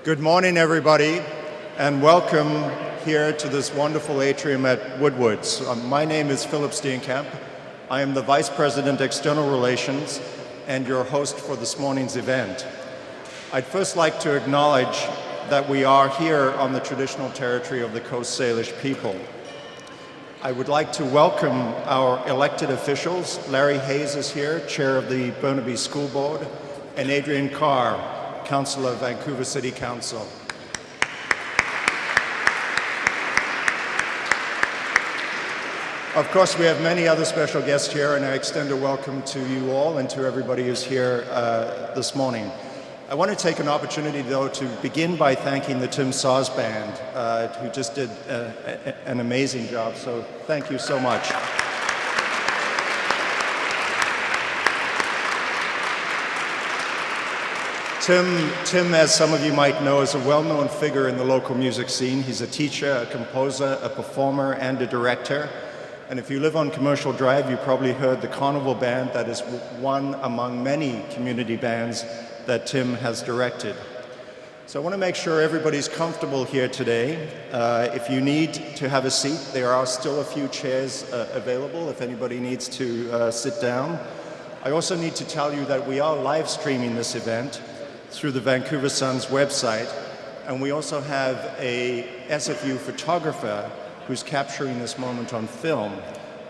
Good morning, everybody, and welcome here to this wonderful atrium at Woodward's. My name is Philip Steenkamp. I am the Vice President, External Relations, and your host for this morning's event. I'd first like to acknowledge that we are here on the traditional territory of the Coast Salish people. I would like to welcome our elected officials. Larry Hayes is here, Chair of the Burnaby School Board, and Adrian Carr, Councillor of Vancouver City Council. Of course, we have many other special guests here, and I extend a welcome to you all and to everybody who's here this morning. I want to take an opportunity, though, to begin by thanking the Tim Saws Band, who just did an amazing job, so thank you so much. Tim, as some of you might know, is a well-known figure in the local music scene. He's a teacher, a composer, a performer, and a director. And if you live on Commercial Drive, you probably heard the Carnival Band. That is one among many community bands that Tim has directed. So I want to make sure everybody's comfortable here today. If you need to have a seat, there are still a few chairs available if anybody needs to sit down. I also need to tell you that we are live streaming this event through the Vancouver Sun's website, and we also have a SFU photographer who's capturing this moment on film.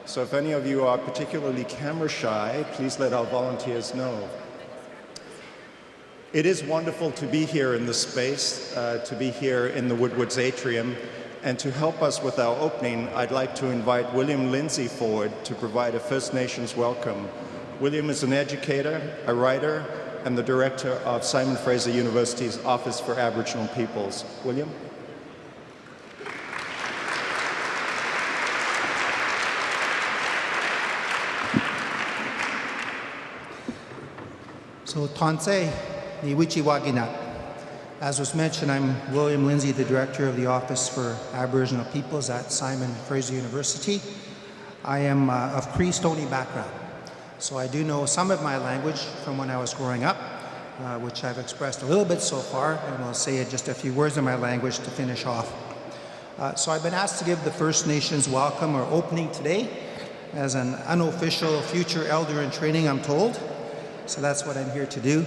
So if any of you are particularly camera shy, please let our volunteers know. It is wonderful to be here in this space, to be here in the Woodward's Atrium, and to help us with our opening, I'd like to invite William Lindsay forward to provide a First Nations welcome. William is an educator, a writer, and the director of Simon Fraser University's Office for Aboriginal Peoples. William? So, Tansei, Niwichi Waginak. As was mentioned, I'm William Lindsay, the director of the Office for Aboriginal Peoples at Simon Fraser University. I am of Cree Stoney background. So I do know some of my language from when I was growing up, which I've expressed a little bit so far, and I'll say just a few words in my language to finish off. So I've been asked to give the First Nations welcome or opening today as an unofficial future elder in training, I'm told. So that's what I'm here to do.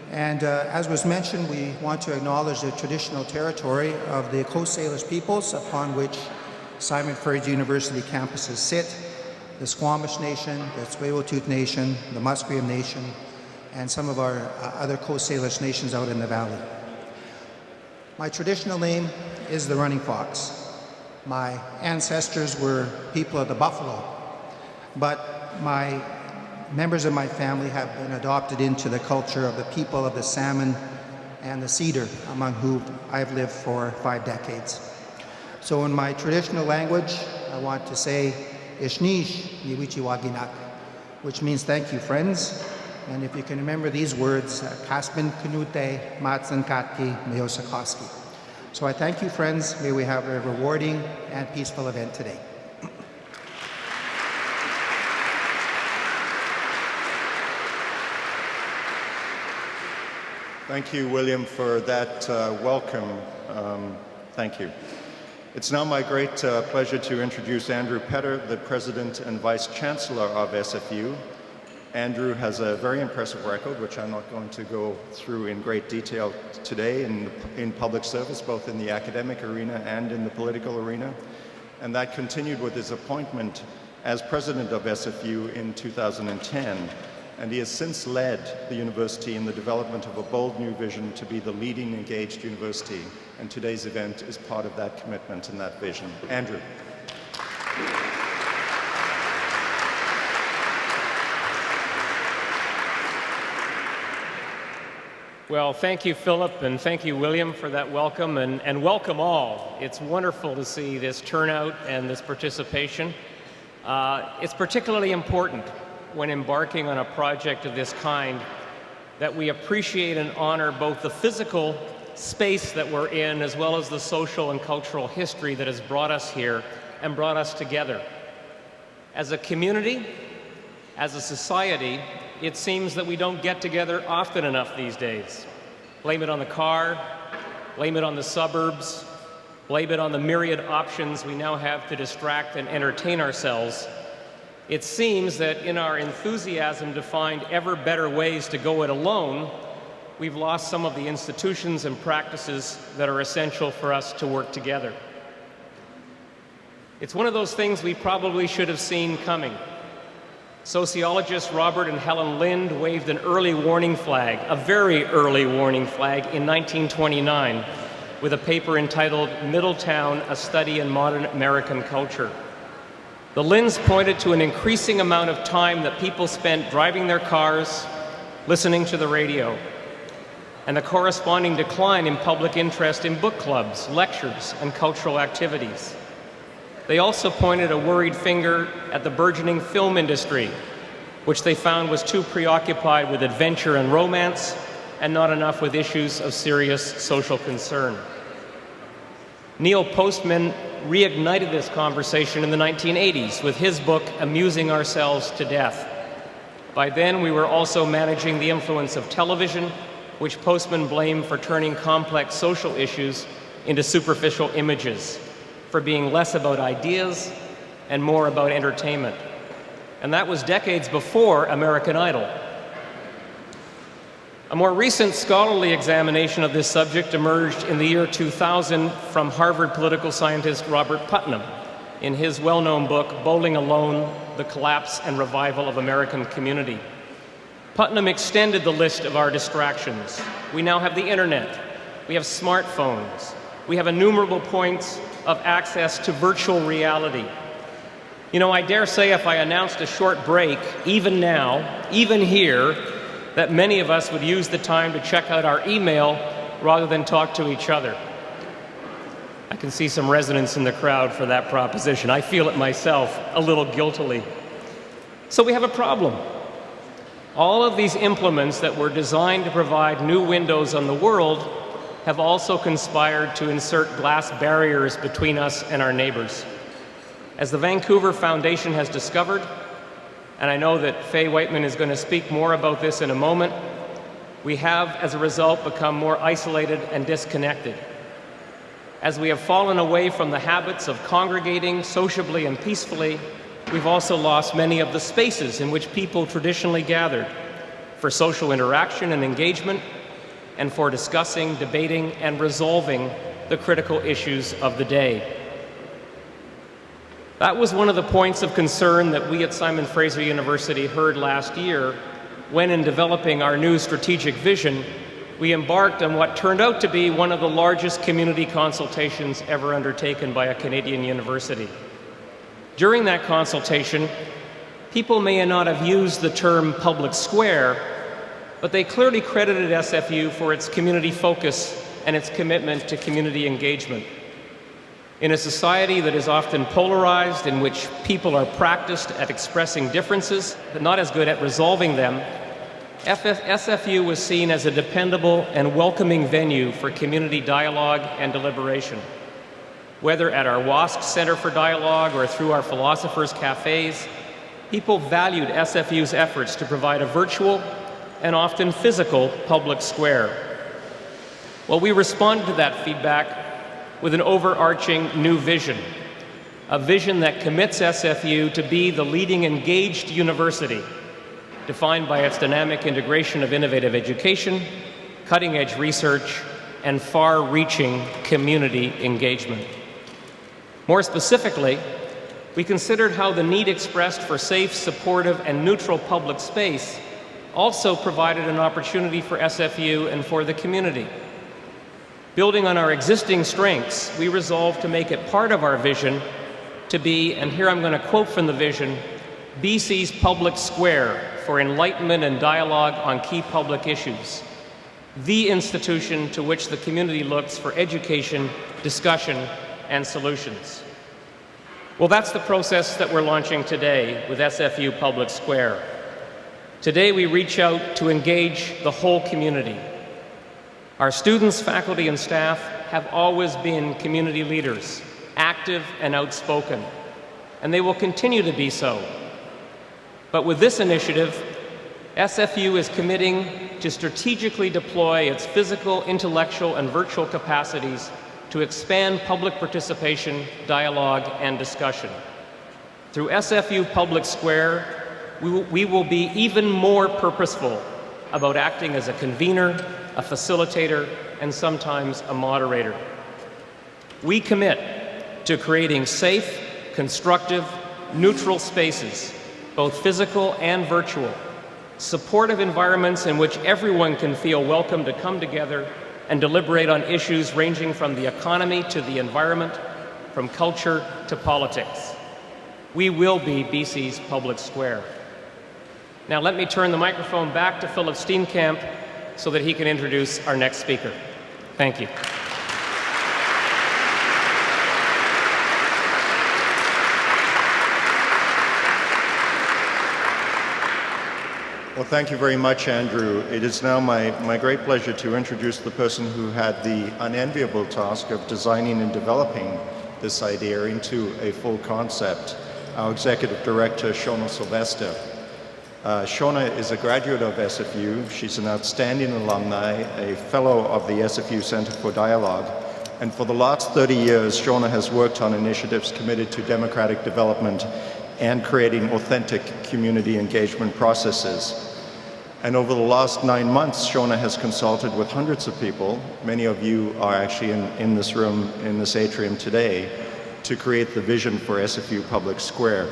And as was mentioned, we want to acknowledge the traditional territory of the Coast Salish peoples upon which Simon Fraser University campuses sit. The Squamish Nation, the Tsleil-Waututh Nation, the Musqueam Nation, and some of our other Coast Salish nations out in the valley. My traditional name is the Running Fox. My ancestors were people of the buffalo, but members of my family have been adopted into the culture of the people of the salmon and the cedar, among whom I've lived for 5 decades. So in my traditional language, I want to say Ishnish Niwichi Waginak, which means thank you, friends. And if you can remember these words, Kasmin Kanute Matsan Katki Meosakoski. So I thank you, friends. May we have a rewarding and peaceful event today. Thank you, William, for that welcome. Thank you. It's now my great pleasure to introduce Andrew Petter, the President and Vice Chancellor of SFU. Andrew has a very impressive record, which I'm not going to go through in great detail today in public service, both in the academic arena and in the political arena. And that continued with his appointment as President of SFU in 2010. And he has since led the university in the development of a bold new vision to be the leading engaged university. And today's event is part of that commitment and that vision. Andrew. Well, thank you, Philip, and thank you, William, for that welcome, and welcome all. It's wonderful to see this turnout and this participation. It's particularly important when embarking on a project of this kind that we appreciate and honor both the physical space that we're in as well as the social and cultural history that has brought us here and brought us together. As a community, as a society, it seems that we don't get together often enough these days. Blame it on the car, blame it on the suburbs, blame it on the myriad options we now have to distract and entertain ourselves, it seems that in our enthusiasm to find ever better ways to go it alone, we've lost some of the institutions and practices that are essential for us to work together. It's one of those things we probably should have seen coming. Sociologists Robert and Helen Lind waved an early warning flag, a very early warning flag, in 1929 with a paper entitled Middletown, A Study in Modern American Culture. The Linds pointed to an increasing amount of time that people spent driving their cars, listening to the radio, and the corresponding decline in public interest in book clubs, lectures, and cultural activities. They also pointed a worried finger at the burgeoning film industry, which they found was too preoccupied with adventure and romance and not enough with issues of serious social concern. Neil Postman reignited this conversation in the 1980s with his book, Amusing Ourselves to Death. By then, we were also managing the influence of television, which Postman blamed for turning complex social issues into superficial images, for being less about ideas and more about entertainment. And that was decades before American Idol. A more recent scholarly examination of this subject emerged in the year 2000 from Harvard political scientist Robert Putnam in his well-known book, Bowling Alone: The Collapse and Revival of American Community. Putnam extended the list of our distractions. We now have the internet, we have smartphones, we have innumerable points of access to virtual reality. You know, I dare say if I announced a short break, even now, even here, that many of us would use the time to check out our email rather than talk to each other. I can see some resonance in the crowd for that proposition. I feel it myself, a little guiltily. So we have a problem. All of these implements that were designed to provide new windows on the world have also conspired to insert glass barriers between us and our neighbors. As the Vancouver Foundation has discovered, and I know that Faye Wightman is going to speak more about this in a moment, we have, as a result, become more isolated and disconnected. As we have fallen away from the habits of congregating sociably and peacefully, we've also lost many of the spaces in which people traditionally gathered for social interaction and engagement, and for discussing, debating, and resolving the critical issues of the day. That was one of the points of concern that we at Simon Fraser University heard last year when, in developing our new strategic vision, we embarked on what turned out to be one of the largest community consultations ever undertaken by a Canadian university. During that consultation, people may not have used the term public square, but they clearly credited SFU for its community focus and its commitment to community engagement. In a society that is often polarized, in which people are practiced at expressing differences, but not as good at resolving them, SFU was seen as a dependable and welcoming venue for community dialogue and deliberation. Whether at our WASC Center for Dialogue or through our Philosophers Cafes, people valued SFU's efforts to provide a virtual and often physical public square. Well, we responded to that feedback with an overarching new vision, a vision that commits SFU to be the leading engaged university, defined by its dynamic integration of innovative education, cutting-edge research, and far-reaching community engagement. More specifically, we considered how the need expressed for safe, supportive, and neutral public space also provided an opportunity for SFU and for the community. Building on our existing strengths, we resolved to make it part of our vision to be, and here I'm going to quote from the vision, BC's public square for enlightenment and dialogue on key public issues, the institution to which the community looks for education, discussion, and solutions. Well, that's the process that we're launching today with SFU Public Square. Today, we reach out to engage the whole community. Our students, faculty, and staff have always been community leaders, active and outspoken, and they will continue to be so. But with this initiative, SFU is committing to strategically deploy its physical, intellectual, and virtual capacities to expand public participation, dialogue, and discussion. Through SFU Public Square, we will be even more purposeful about acting as a convener, a facilitator, and sometimes a moderator. We commit to creating safe, constructive, neutral spaces, both physical and virtual, supportive environments in which everyone can feel welcome to come together and deliberate on issues ranging from the economy to the environment, from culture to politics. We will be BC's public square. Now let me turn the microphone back to Philip Steenkamp so that he can introduce our next speaker. Thank you. Well, thank you very much, Andrew. It is now my great pleasure to introduce the person who had the unenviable task of designing and developing this idea into a full concept, our Executive Director, Shauna Sylvester. Shauna is a graduate of SFU. She's an outstanding alumni, a fellow of the SFU Center for Dialogue, and for the last 30 years, Shauna has worked on initiatives committed to democratic development and creating authentic community engagement processes. And over the last 9 months, Shauna has consulted with hundreds of people. Many of you are actually in this room, in this atrium today, to create the vision for SFU Public Square.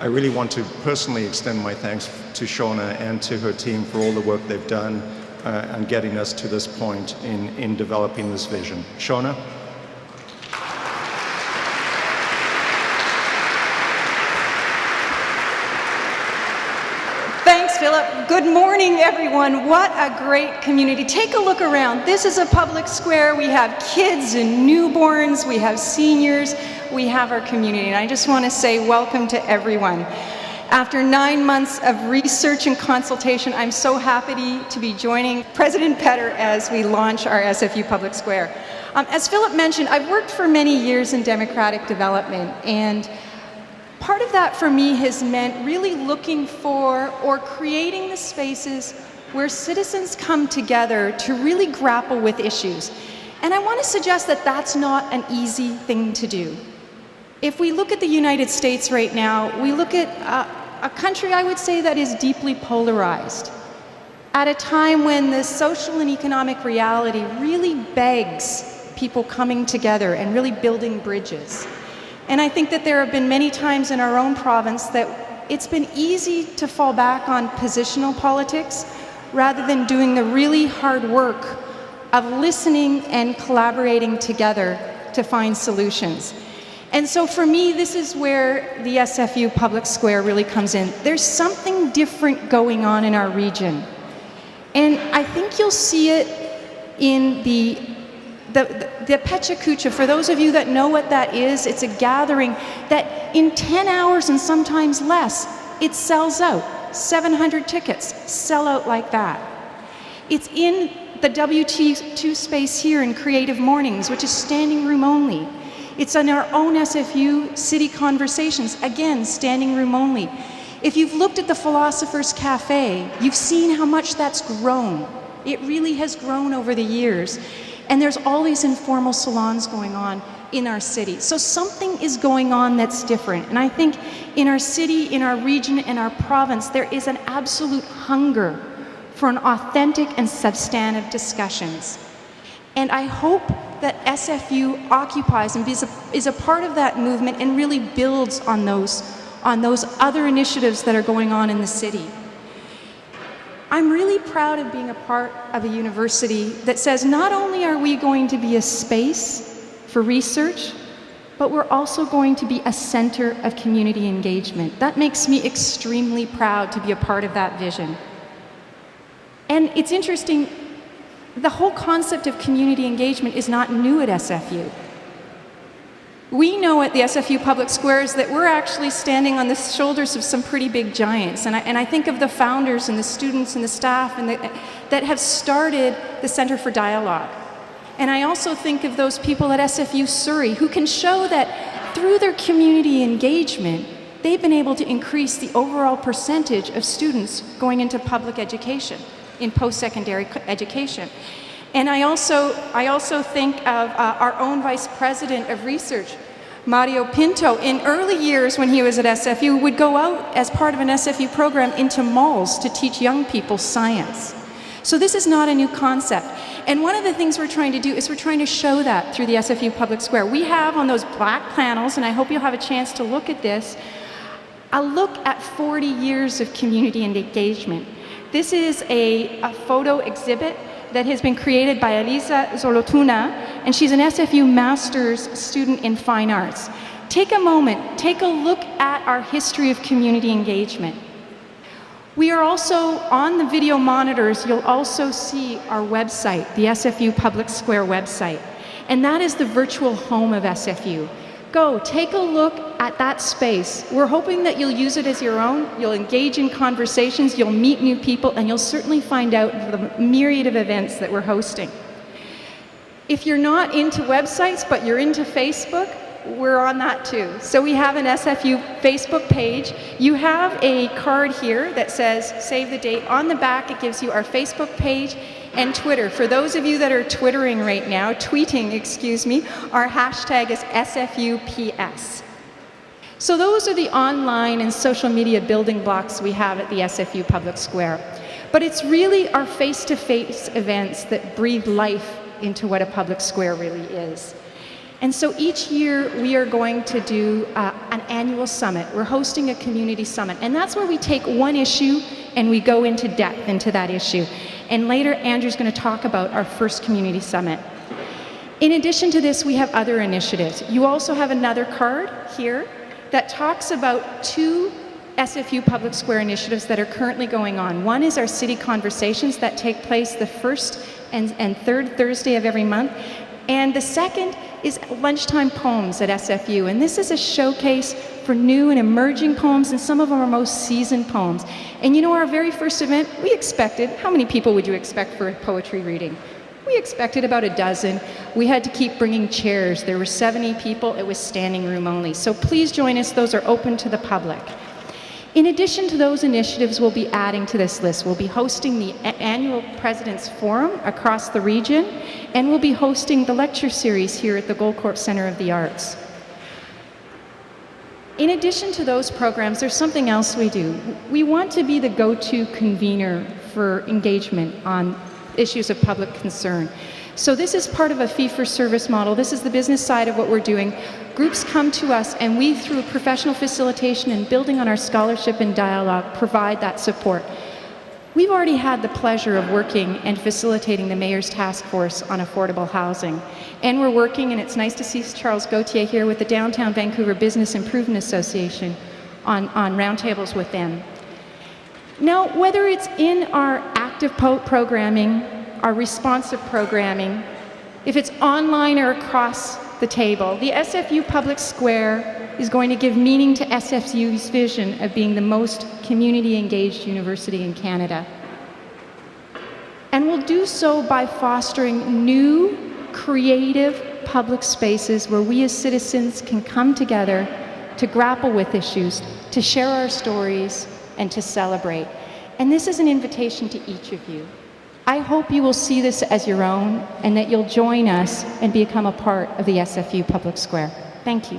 I really want to personally extend my thanks to Shauna and to her team for all the work they've done and getting us to this point in developing this vision. Shauna? Thanks, Philip. Good morning, everyone. What a great community. Take a look around. This is a public square. We have kids and newborns. We have seniors. We have our community. And I just want to say welcome to everyone. After 9 months of research and consultation, I'm so happy to be joining President Petter as we launch our SFU Public Square. As Philip mentioned, I've worked for many years in democratic development, and part of that for me has meant really looking for or creating the spaces where citizens come together to really grapple with issues. And I want to suggest that that's not an easy thing to do. If we look at the United States right now, we look at a country, I would say, that is deeply polarized, at a time when the social and economic reality really begs people coming together and really building bridges. And I think that there have been many times in our own province that it's been easy to fall back on positional politics rather than doing the really hard work of listening and collaborating together to find solutions. And so for me, this is where the SFU Public Square really comes in. There's something different going on in our region. And I think you'll see it in the Pecha Kucha. For those of you that know what that is, it's a gathering that in 10 hours and sometimes less, it sells out. 700 tickets sell out like that. It's in the WT2 space here in Creative Mornings, which is standing room only. It's in our own SFU City Conversations, again, standing room only. If you've looked at the Philosopher's Cafe, you've seen how much that's grown. It really has grown over the years. And there's all these informal salons going on in our city. So something is going on that's different. And I think in our city, in our region, and our province, there is an absolute hunger for an authentic and substantive discussions. And I hope that SFU occupies and is a part of that movement and really builds on those other initiatives that are going on in the city. I'm really proud of being a part of a university that says not only are we going to be a space for research, but we're also going to be a center of community engagement. That makes me extremely proud to be a part of that vision. And it's interesting, the whole concept of community engagement is not new at SFU. We know at the SFU Public Squares that we're actually standing on the shoulders of some pretty big giants. And I think of the founders and the students and the staff that have started the Center for Dialogue. And I also think of those people at SFU Surrey who can show that through their community engagement, they've been able to increase the overall percentage of students going into public education. in post-secondary education. And I also think of our own Vice President of Research, Mario Pinto. In early years when he was at SFU, would go out as part of an SFU program into malls to teach young people science. So this is not a new concept. And one of the things we're trying to do is we're trying to show that through the SFU Public Square. We have on those black panels, and I hope you'll have a chance to look at this, a look at 40 years of community and engagement. This is a photo exhibit that has been created by Elisa Zolotuna, and she's an SFU Master's student in Fine Arts. Take a moment, take a look at our history of community engagement. We are also, on the video monitors, you'll also see our website, the SFU Public Square website. And that is the virtual home of SFU. Go, take a look at that space. We're hoping that you'll use it as your own, you'll engage in conversations, you'll meet new people, and you'll certainly find out the myriad of events that we're hosting. If you're not into websites, but you're into Facebook, we're on that too. So we have an SFU Facebook page. You have a card here that says save the date. On the back it gives you our Facebook page and Twitter. For those of you that are tweeting, our hashtag is SFUPS. So those are the online and social media building blocks we have at the SFU Public Square. But it's really our face-to-face events that breathe life into what a public square really is. And so each year we are going to do an annual summit. We're hosting a community summit, and that's where we take one issue and we go into depth into that issue. And later Andrew's going to talk about our first community summit. In addition to this, we have other initiatives. You also have another card here that talks about 2 SFU Public Square initiatives that are currently going on. One is our city conversations that take place the first and third Thursday of every month. And the second is lunchtime poems at SFU. And this is a showcase for new and emerging poems, and some of our most seasoned poems. And you know, our very first event, we expected, how many people would you expect for a poetry reading? We expected about a dozen. We had to keep bringing chairs. There were 70 people. It was standing room only. So please join us. Those are open to the public. In addition to those initiatives we'll be adding to this list, we'll be hosting the annual President's Forum across the region, and we'll be hosting the lecture series here at the Goldcorp Center of the Arts. In addition to those programs, there's something else we do. We want to be the go-to convener for engagement on issues of public concern. So this is part of a fee-for-service model. This is the business side of what we're doing. Groups come to us, and we, through professional facilitation and building on our scholarship and dialogue, provide that support. We've already had the pleasure of working and facilitating the Mayor's Task Force on Affordable Housing. And we're working, and it's nice to see Charles Gauthier here, with the Downtown Vancouver Business Improvement Association on roundtables with them. Now, whether it's in our active programming, our responsive programming, if it's online or across the table, the SFU Public Square is going to give meaning to SFU's vision of being the most community-engaged university in Canada. And we'll do so by fostering new, creative public spaces where we as citizens can come together to grapple with issues, to share our stories, and to celebrate. And this is an invitation to each of you. I hope you will see this as your own, and that you'll join us and become a part of the SFU Public Square. Thank you.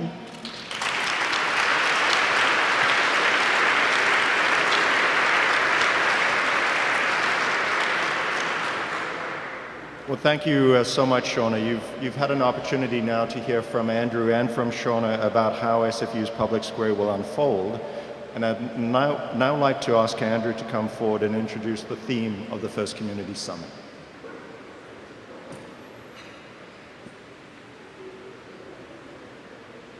Well, thank you so much, Shauna. You've had an opportunity now to hear from Andrew and from Shauna about how SFU's Public Square will unfold. And I'd now like to ask Andrew to come forward and introduce the theme of the first Community Summit.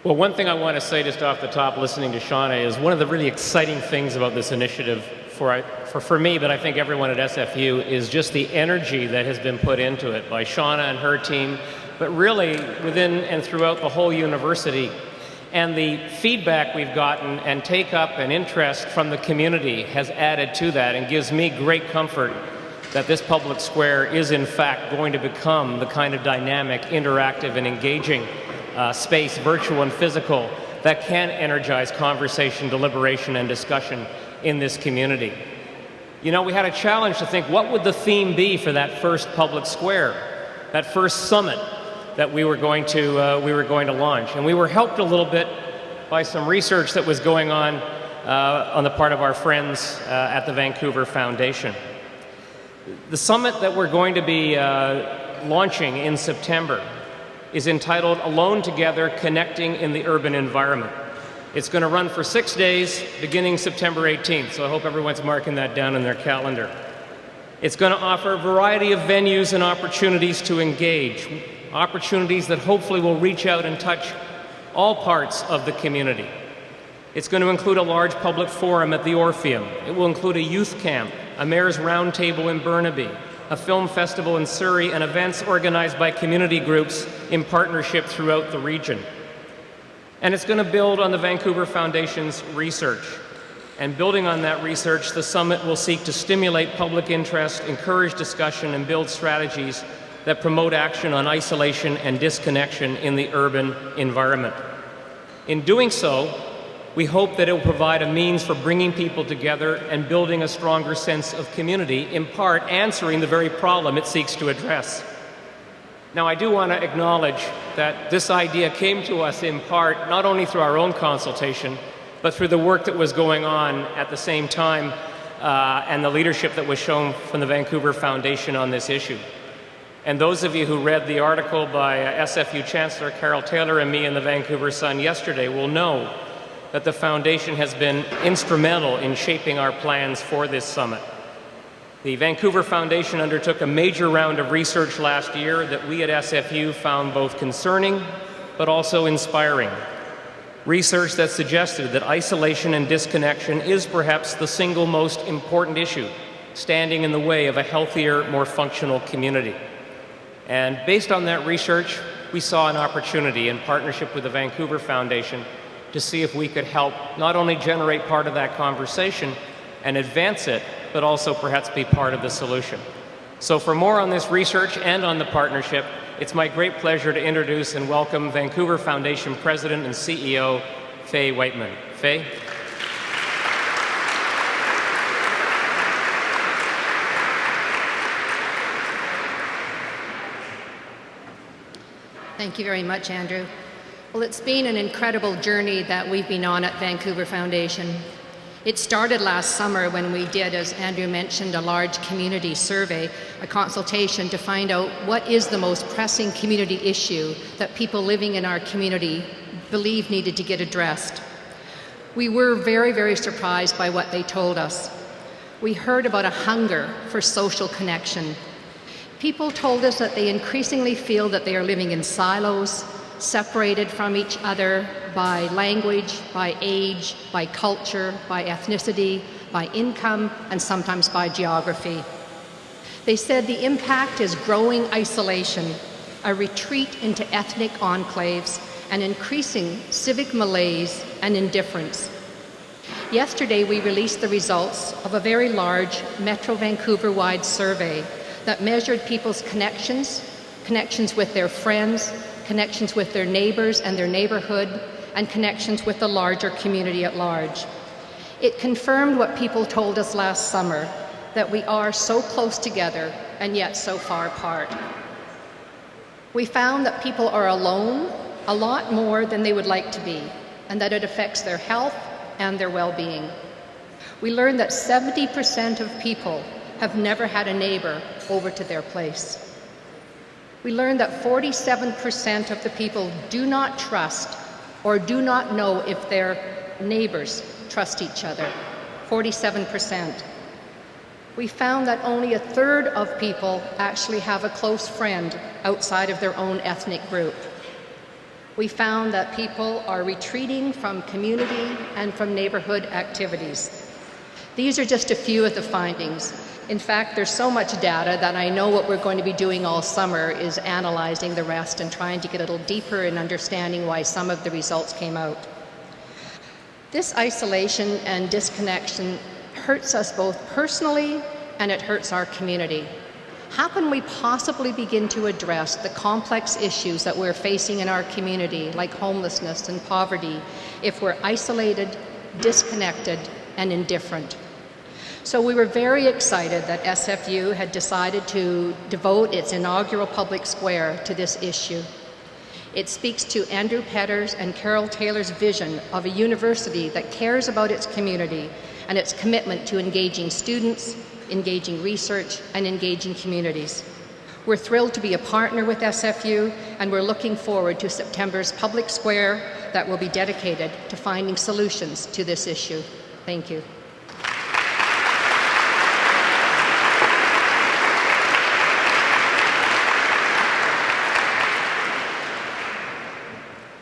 Well, one thing I want to say just off the top, listening to Shauna, is one of the really exciting things about this initiative for me, but I think everyone at SFU, is just the energy that has been put into it by Shauna and her team, but really within and throughout the whole university. And the feedback we've gotten and take-up and interest from the community has added to that, and gives me great comfort that this public square is in fact going to become the kind of dynamic, interactive, and engaging space, virtual and physical, that can energize conversation, deliberation, and discussion in this community. You know, we had a challenge to think, what would the theme be for that first public square, that first summit that we were going to launch? And we were helped a little bit by some research that was going on the part of our friends at the Vancouver Foundation. The summit that we're going to be launching in September is entitled Alone Together, Connecting in the Urban Environment. It's going to run for 6 days, beginning September 18th, so I hope everyone's marking that down in their calendar. It's going to offer a variety of venues and opportunities to engage, opportunities that hopefully will reach out and touch all parts of the community. It's going to include a large public forum at the Orpheum. It will include a youth camp, a mayor's roundtable in Burnaby, a film festival in Surrey, and events organized by community groups in partnership throughout the region. And it's going to build on the Vancouver Foundation's research. And building on that research, the summit will seek to stimulate public interest, encourage discussion, and build strategies that promote action on isolation and disconnection in the urban environment. In doing so, we hope that it will provide a means for bringing people together and building a stronger sense of community, in part answering the very problem it seeks to address. Now, I do want to acknowledge that this idea came to us in part not only through our own consultation, but through the work that was going on at the same time and the leadership that was shown from the Vancouver Foundation on this issue. And those of you who read the article by SFU Chancellor Carol Taylor and me in the Vancouver Sun yesterday will know that the Foundation has been instrumental in shaping our plans for this summit. The Vancouver Foundation undertook a major round of research last year that we at SFU found both concerning but also inspiring. Research that suggested that isolation and disconnection is perhaps the single most important issue standing in the way of a healthier, more functional community. And based on that research, we saw an opportunity in partnership with the Vancouver Foundation to see if we could help not only generate part of that conversation and advance it, but also perhaps be part of the solution. So for more on this research and on the partnership, it's my great pleasure to introduce and welcome Vancouver Foundation President and CEO, Faye Wightman. Faye? Thank you very much, Andrew. Well, it's been an incredible journey that we've been on at Vancouver Foundation. It started last summer when we did, as Andrew mentioned, a large community survey, a consultation to find out what is the most pressing community issue that people living in our community believe needed to get addressed. We were very, very surprised by what they told us. We heard about a hunger for social connection. People told us that they increasingly feel that they are living in silos, separated from each other by language, by age, by culture, by ethnicity, by income, and sometimes by geography. They said the impact is growing isolation, a retreat into ethnic enclaves, and increasing civic malaise and indifference. Yesterday, we released the results of a very large Metro Vancouver-wide survey that measured people's connections with their friends, connections with their neighbors and their neighborhood, and connections with the larger community at large. It confirmed what people told us last summer, that we are so close together and yet so far apart. We found that people are alone a lot more than they would like to be, and that it affects their health and their well-being. We learned that 70% of people have never had a neighbor over to their place. We learned that 47% of the people do not trust or do not know if their neighbors trust each other. 47%. We found that only a third of people actually have a close friend outside of their own ethnic group. We found that people are retreating from community and from neighborhood activities. These are just a few of the findings. In fact, there's so much data that I know what we're going to be doing all summer is analyzing the rest and trying to get a little deeper in understanding why some of the results came out. This isolation and disconnection hurts us both personally and it hurts our community. How can we possibly begin to address the complex issues that we're facing in our community, like homelessness and poverty, if we're isolated, disconnected, and indifferent? So we were very excited that SFU had decided to devote its inaugural public square to this issue. It speaks to Andrew Petter's and Carol Taylor's vision of a university that cares about its community and its commitment to engaging students, engaging research, and engaging communities. We're thrilled to be a partner with SFU, and we're looking forward to September's public square that will be dedicated to finding solutions to this issue. Thank you.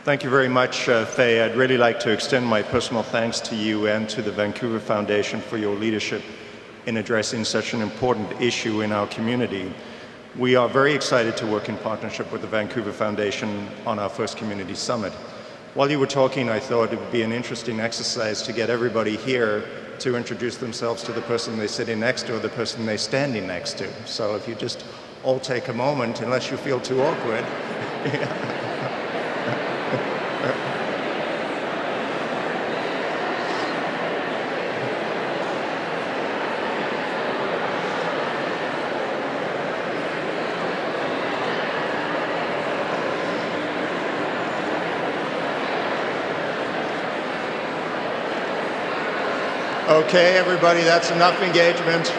Thank you very much, Faye. I'd really like to extend my personal thanks to you and to the Vancouver Foundation for your leadership in addressing such an important issue in our community. We are very excited to work in partnership with the Vancouver Foundation on our first community summit. While you were talking, I thought it would be an interesting exercise to get everybody here to introduce themselves to the person they're sitting next to or the person they're standing next to. So if you just all take a moment, unless you feel too awkward. Okay, everybody, that's enough engagement.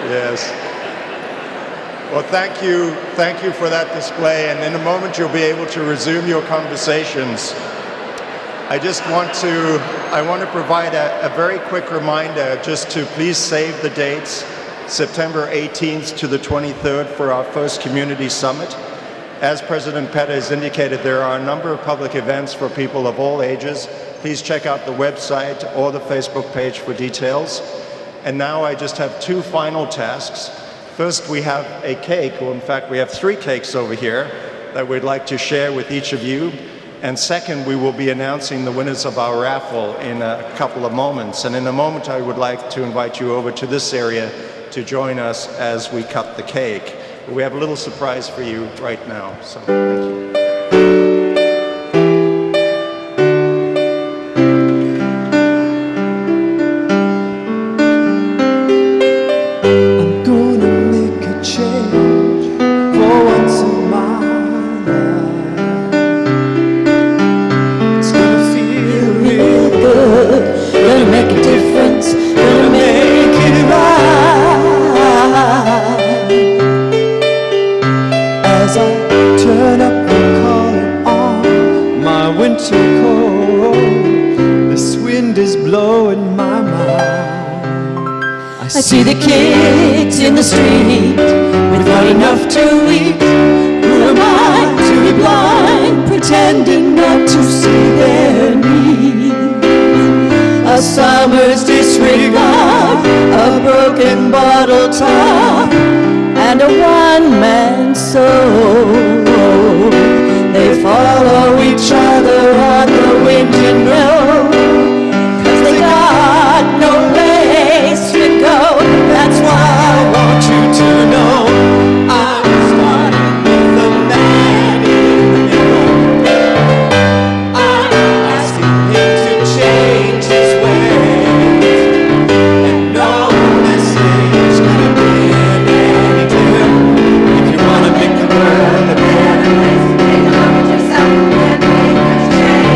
Yes. Well, thank you for that display, and in a moment you'll be able to resume your conversations. I want to provide a very quick reminder just to please save the dates, September 18th to the 23rd for our first community summit. As President Petter has indicated, there are a number of public events for people of all ages. Please check out the website or the Facebook page for details. And now I just have two final tasks. First, we have a cake, or in fact, we have 3 cakes over here that we'd like to share with each of you. And second, we will be announcing the winners of our raffle in a couple of moments. And in a moment, I would like to invite you over to this area to join us as we cut the cake. We have a little surprise for you right now, so thank you. I'm gonna make a change for once in my life. It's gonna feel real good, gonna make a difference, gonna make it right. As I turn up the collar on my winter coat, this wind is blowing my mind. I see the kids in the street without enough to eat. Who am I to be blind, pretending not to see their needs? A summer's disregard, a broken bottle top, and a one-man soul. They follow each other on the winding road, 'cause they got no place to go. That's why I want you to know I was starting with a man in the middle. I'm asking him to change his ways, and no message could have been any clearer. If you want to make the world a better place, take a look at yourself and make a change.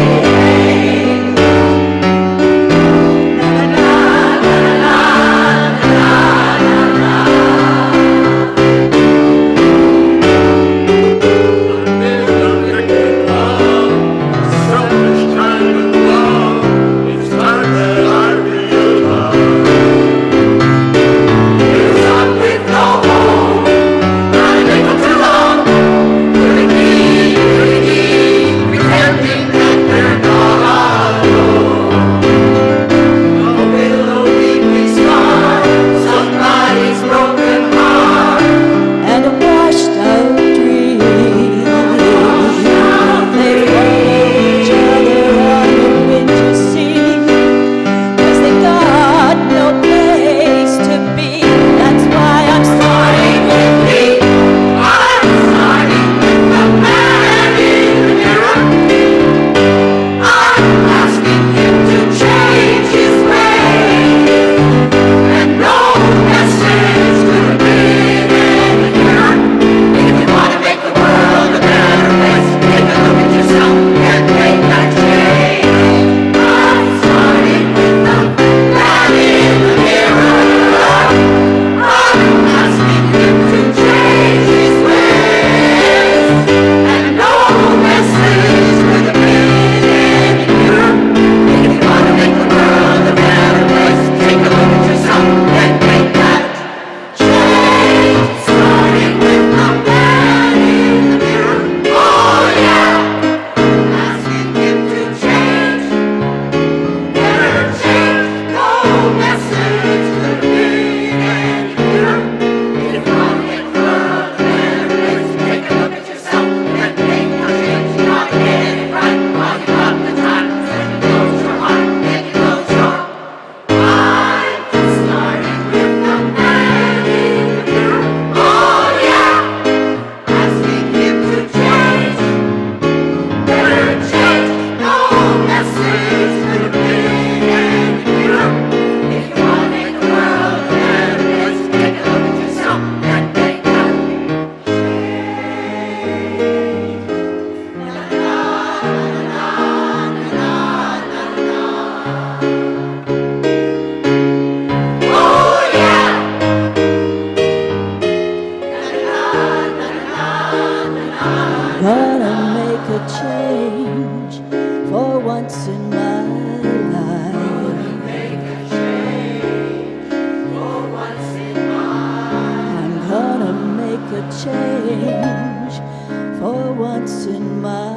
once in my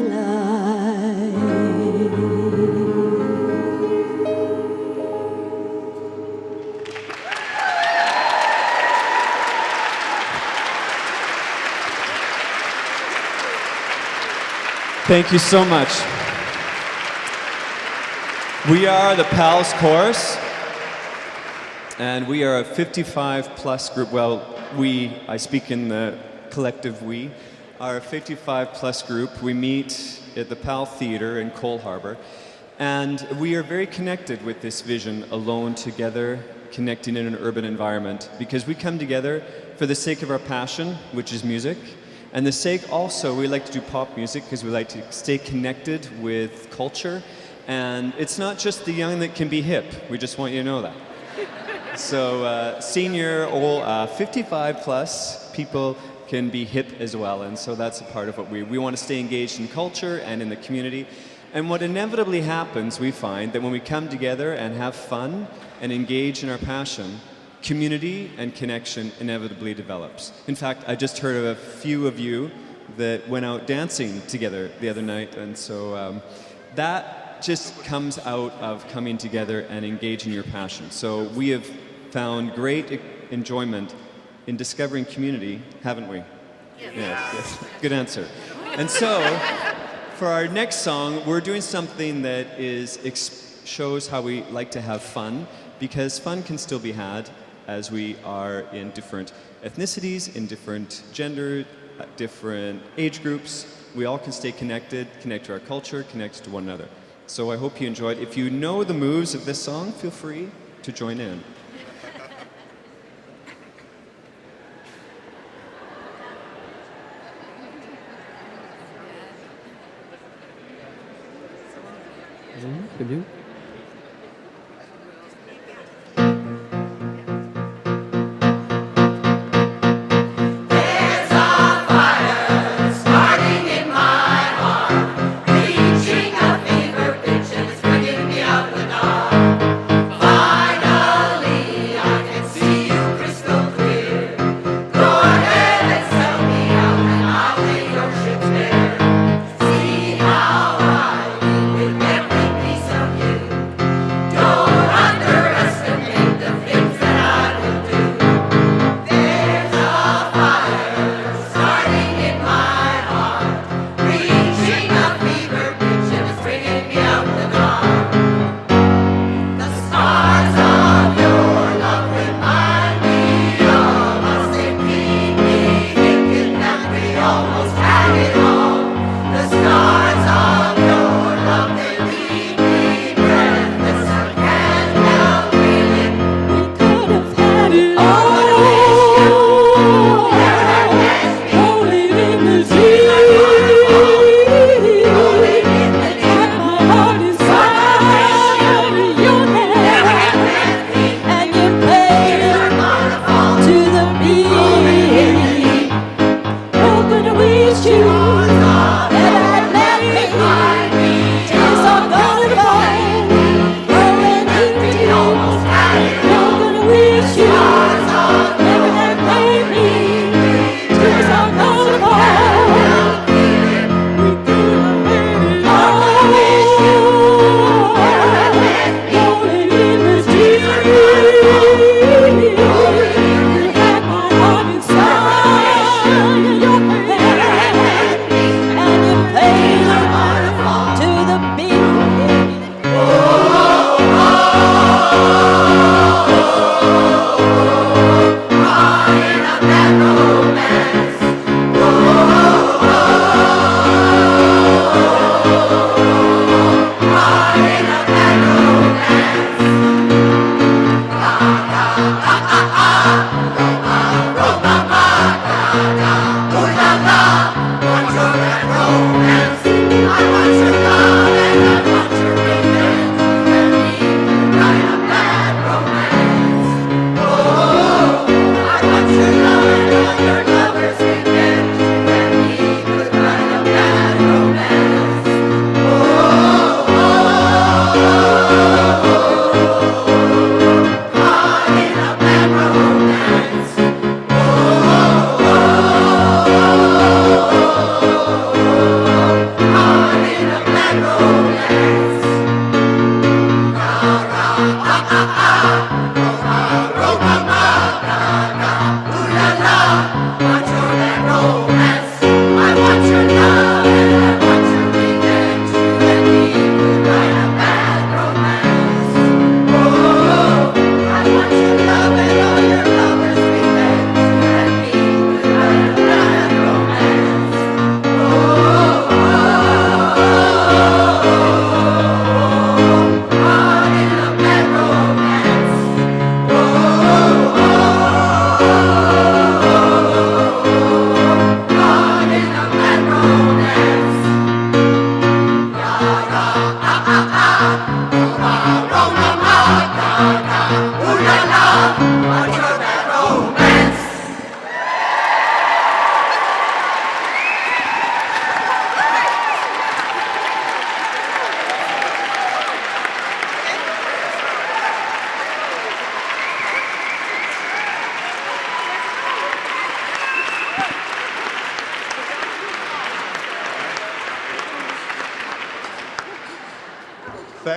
life. Thank you so much. We are the PALS Chorus, and we are a 55-plus group. Well, I speak in the collective we, are a 55-plus group. We meet at the PAL Theatre in Cole Harbour, and we are very connected with this vision, alone together, connecting in an urban environment, because we come together for the sake of our passion, which is music, and the sake also, we like to do pop music because we like to stay connected with culture. And it's not just the young that can be hip. We just want you to know that. So senior, old, 55 plus people can be hip as well. And so that's a part of what we want to stay engaged in culture and in the community. And what inevitably happens, we find that when we come together and have fun and engage in our passion, community and connection inevitably develops. In fact, I just heard of a few of you that went out dancing together the other night. And so that just comes out of coming together and engaging your passion. So we have found great enjoyment in discovering community, haven't we? Yes. Good answer. And so, for our next song, we're doing something that shows how we like to have fun, because fun can still be had as we are in different ethnicities, in different gender, different age groups. We all can stay connected, connect to our culture, connect to one another. So I hope you enjoyed. If you know the moves of this song, feel free to join in. Can you? See how I, with every piece of you.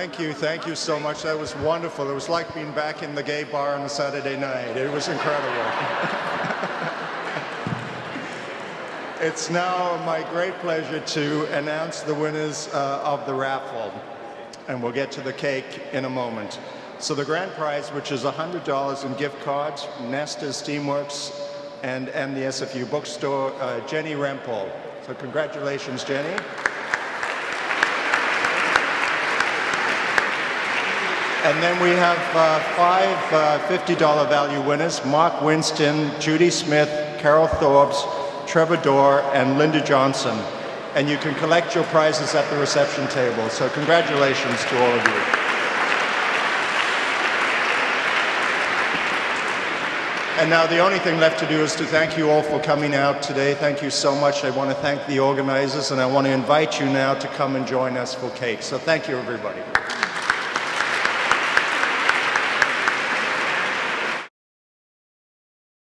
Thank you so much. That was wonderful. It was like being back in the gay bar on a Saturday night. It was incredible. It's now my great pleasure to announce the winners of the raffle, and we'll get to the cake in a moment. So the grand prize, which is $100 in gift cards, Nesta's Steamworks, and the SFU bookstore, Jenny Rempel. So congratulations, Jenny. And then we have five $50 value winners: Mark Winston, Judy Smith, Carol Thorbs, Trevor Dorr, and Linda Johnson. And you can collect your prizes at the reception table. So congratulations to all of you. And now the only thing left to do is to thank you all for coming out today. Thank you so much. I want to thank the organizers, and I want to invite you now to come and join us for cake. So thank you, everybody.